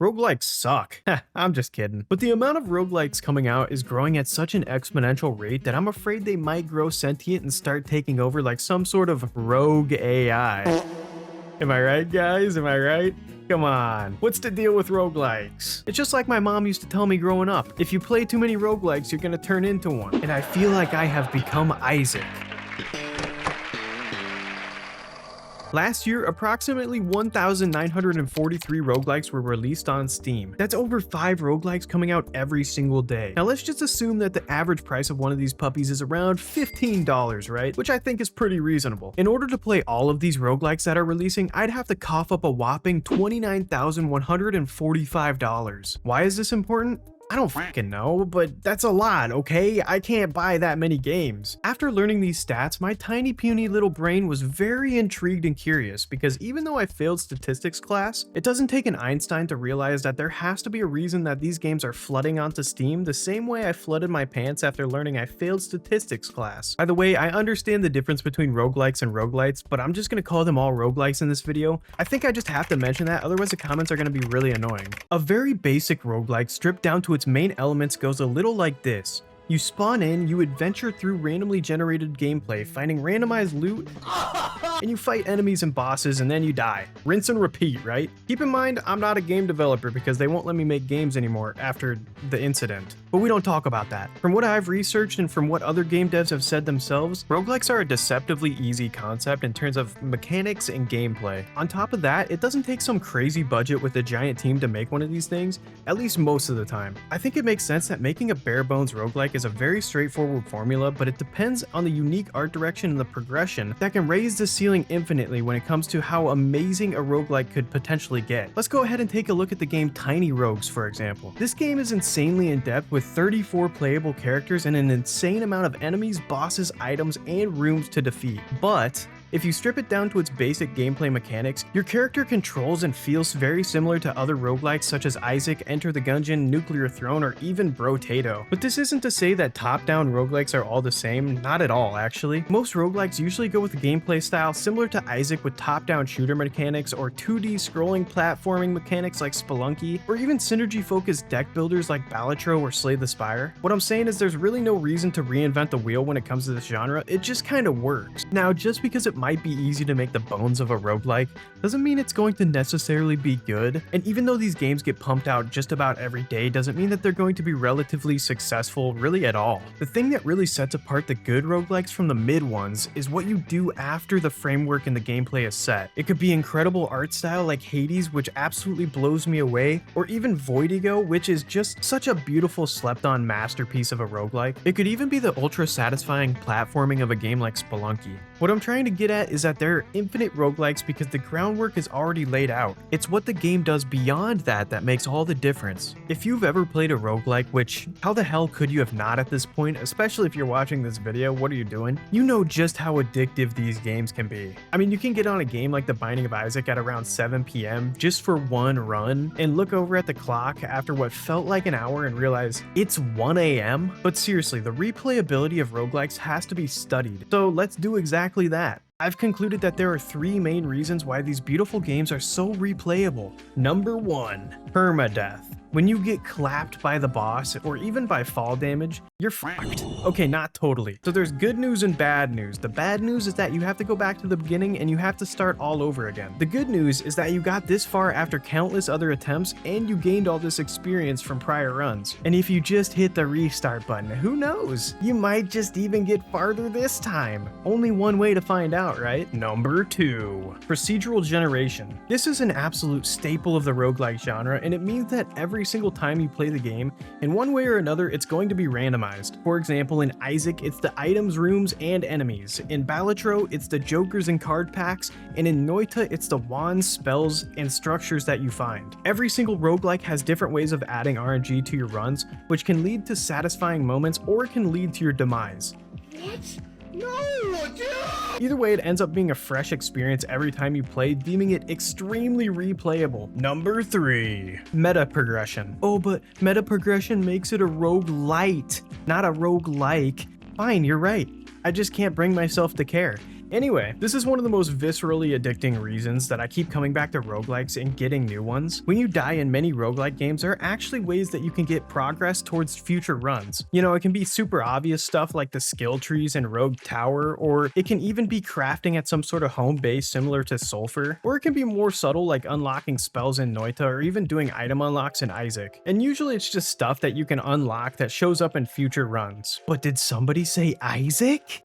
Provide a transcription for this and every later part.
Roguelikes suck. I'm just kidding. But the amount of roguelikes coming out is growing at such an exponential rate that I'm afraid they might grow sentient and start taking over like some sort of rogue AI. Am I right, guys? Am I right? Come on. What's the deal with roguelikes? It's just like my mom used to tell me growing up. If you play too many roguelikes, you're gonna turn into one. And I feel like I have become Isaac. Last year, approximately 1,943 roguelikes were released on Steam. That's over 5 roguelikes coming out every single day. Now let's just assume that the average price of one of these puppies is around $15, right? Which I think is pretty reasonable. In order to play all of these roguelikes that are releasing, I'd have to cough up a whopping $29,145. Why is this important? I don't fucking know, but that's a lot, okay? I can't buy that many games. After learning these stats, my tiny puny little brain was very intrigued and curious because even though I failed statistics class, it doesn't take an Einstein to realize that there has to be a reason that these games are flooding onto Steam the same way I flooded my pants after learning I failed statistics class. By the way, I understand the difference between roguelikes and roguelites, but I'm just gonna call them all roguelikes in this video. I think I just have to mention that, otherwise the comments are gonna be really annoying. A very basic roguelike stripped down to its main elements goes a little like this. You spawn in, you adventure through randomly generated gameplay, finding randomized loot, and you fight enemies and bosses, and then you die. Rinse and repeat, right? Keep in mind, I'm not a game developer because they won't let me make games anymore after the incident. But we don't talk about that. From what I've researched and from what other game devs have said themselves, roguelikes are a deceptively easy concept in terms of mechanics and gameplay. On top of that, it doesn't take some crazy budget with a giant team to make one of these things, at least most of the time. I think it makes sense that making a bare bones roguelike is a very straightforward formula, but it depends on the unique art direction and the progression that can raise the ceiling infinitely when it comes to how amazing a roguelike could potentially get. Let's go ahead and take a look at the game Tiny Rogues, for example. This game is insanely in-depth with 34 playable characters and an insane amount of enemies, bosses, items, and rooms to defeat. But if you strip it down to its basic gameplay mechanics, your character controls and feels very similar to other roguelikes such as Isaac, Enter the Gungeon, Nuclear Throne, or even Brotato. But this isn't to say that top-down roguelikes are all the same, not at all actually. Most roguelikes usually go with a gameplay style similar to Isaac with top-down shooter mechanics or 2D scrolling platforming mechanics like Spelunky, or even synergy-focused deck builders like Balatro or Slay the Spire. What I'm saying is there's really no reason to reinvent the wheel when it comes to this genre, it just kinda works. Now, just because it might be easy to make the bones of a roguelike doesn't mean it's going to necessarily be good, and even though these games get pumped out just about every day doesn't mean that they're going to be relatively successful really at all. The thing that really sets apart the good roguelikes from the mid ones is what you do after the framework and the gameplay is set. It could be incredible art style like Hades, which absolutely blows me away, or even Voidigo, which is just such a beautiful slept-on masterpiece of a roguelike. It could even be the ultra satisfying platforming of a game like Spelunky. What I'm trying to get at is that there are infinite roguelikes because the groundwork is already laid out. It's what the game does beyond that that makes all the difference. If you've ever played a roguelike, which how the hell could you have not at this point, especially if you're watching this video, what are you doing? You know just how addictive these games can be. I mean, you can get on a game like The Binding of Isaac at around 7 p.m. just for one run and look over at the clock after what felt like an hour and realize it's 1 a.m. But seriously, the replayability of roguelikes has to be studied. So let's do exactly that. I've concluded that there are 3 main reasons why these beautiful games are so replayable. Number 1, permadeath. When you get clapped by the boss, or even by fall damage, you're fucked. Okay, not totally. So there's good news and bad news. The bad news is that you have to go back to the beginning and you have to start all over again. The good news is that you got this far after countless other attempts and you gained all this experience from prior runs. And if you just hit the restart button, who knows? You might just even get farther this time. Only one way to find out, right? Number 2, procedural generation. This is an absolute staple of the roguelike genre, and it means that every single time you play the game, in one way or another, it's going to be randomized. For example, in Isaac, it's the items, rooms, and enemies. In Balatro, it's the jokers and card packs, and in Noita, it's the wands, spells, and structures that you find. Every single roguelike has different ways of adding RNG to your runs, which can lead to satisfying moments or it can lead to your demise. What? No, dude! Either way, it ends up being a fresh experience every time you play, deeming it extremely replayable. Number 3, meta progression. Oh, but meta progression makes it a roguelite, not a roguelike. Fine, you're right. I just can't bring myself to care. Anyway, this is one of the most viscerally addicting reasons that I keep coming back to roguelikes and getting new ones. When you die in many roguelike games, there are actually ways that you can get progress towards future runs. You know, it can be super obvious stuff like the skill trees in Rogue Tower, or it can even be crafting at some sort of home base similar to Sulfur, or it can be more subtle like unlocking spells in Noita or even doing item unlocks in Isaac. And usually it's just stuff that you can unlock that shows up in future runs. But did somebody say Isaac?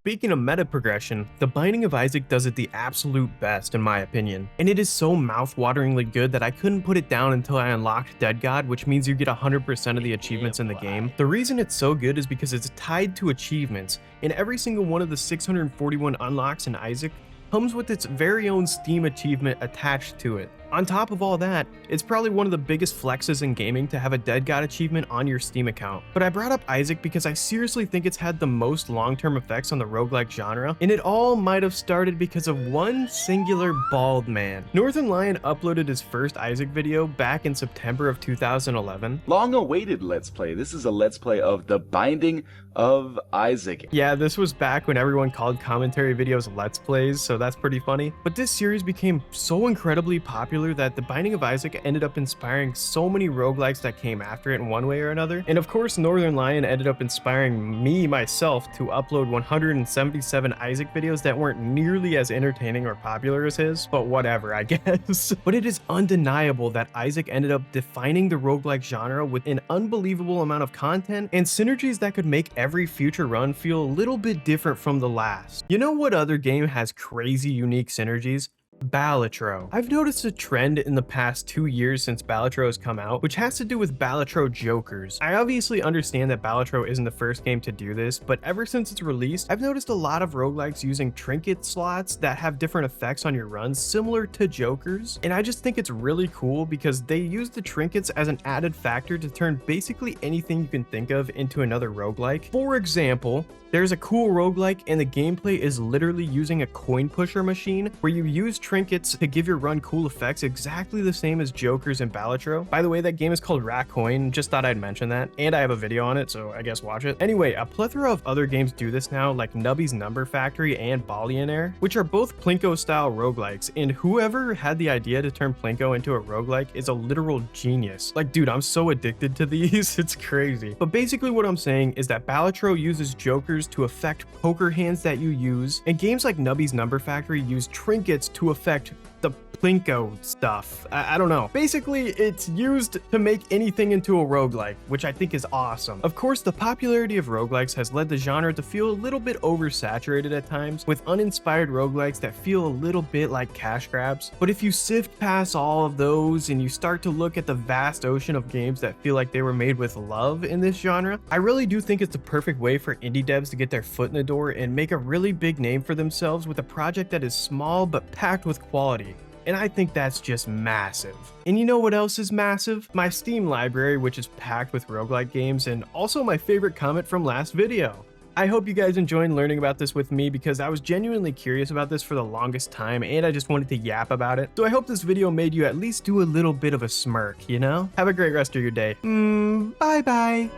Speaking of meta progression, the Binding of Isaac does it the absolute best in my opinion, and it is so mouth-wateringly good that I couldn't put it down until I unlocked Dead God, which means you get 100% of the achievements in the game. The reason it's so good is because it's tied to achievements, and every single one of the 641 unlocks in Isaac comes with its very own Steam achievement attached to it. On top of all that, it's probably one of the biggest flexes in gaming to have a Dead God achievement on your Steam account. But I brought up Isaac because I seriously think it's had the most long-term effects on the roguelike genre, and it all might have started because of one singular bald man. Northern Lion uploaded his first Isaac video back in September of 2011. Long-awaited Let's Play. This is a Let's Play of The Binding of Isaac. Yeah, this was back when everyone called commentary videos Let's Plays, so that's pretty funny. But this series became so incredibly popular that The Binding of Isaac ended up inspiring so many roguelikes that came after it in one way or another. And of course, Northern Lion ended up inspiring me myself to upload 177 Isaac videos that weren't nearly as entertaining or popular as his, but whatever, I guess. But it is undeniable that Isaac ended up defining the roguelike genre with an unbelievable amount of content and synergies that could make every future run feel a little bit different from the last. You know what other game has crazy unique synergies? Balatro. I've noticed a trend in the past 2 years since Balatro has come out, which has to do with Balatro Jokers. I obviously understand that Balatro isn't the first game to do this, but ever since its release, I've noticed a lot of roguelikes using trinket slots that have different effects on your runs similar to Jokers, and I just think it's really cool because they use the trinkets as an added factor to turn basically anything you can think of into another roguelike. For example, there's a cool roguelike and the gameplay is literally using a coin pusher machine where you use trinkets to give your run cool effects exactly the same as Jokers and Balatro. By the way, that game is called Rat Coin, just thought I'd mention that, and I have a video on it, so I guess watch it. Anyway, a plethora of other games do this now, like Nubby's Number Factory and Ballionaire, which are both Plinko style roguelikes, and whoever had the idea to turn Plinko into a roguelike is a literal genius. Like, dude, I'm so addicted to these, it's crazy. But basically what I'm saying is that Balatro uses Jokers to affect poker hands that you use, and games like Nubby's Number Factory use trinkets to affect the Plinko stuff. I don't know. Basically, it's used to make anything into a roguelike, which I think is awesome. Of course, the popularity of roguelikes has led the genre to feel a little bit oversaturated at times, with uninspired roguelikes that feel a little bit like cash grabs. But if you sift past all of those and you start to look at the vast ocean of games that feel like they were made with love in this genre, I really do think it's the perfect way for indie devs to get their foot in the door and make a really big name for themselves with a project that is small but packed with quality. And I think that's just massive. And you know what else is massive? My Steam library, which is packed with roguelike games, and also my favorite comment from last video. I hope you guys enjoyed learning about this with me because I was genuinely curious about this for the longest time and I just wanted to yap about it. So I hope this video made you at least do a little bit of a smirk, you know? Have a great rest of your day. Bye bye.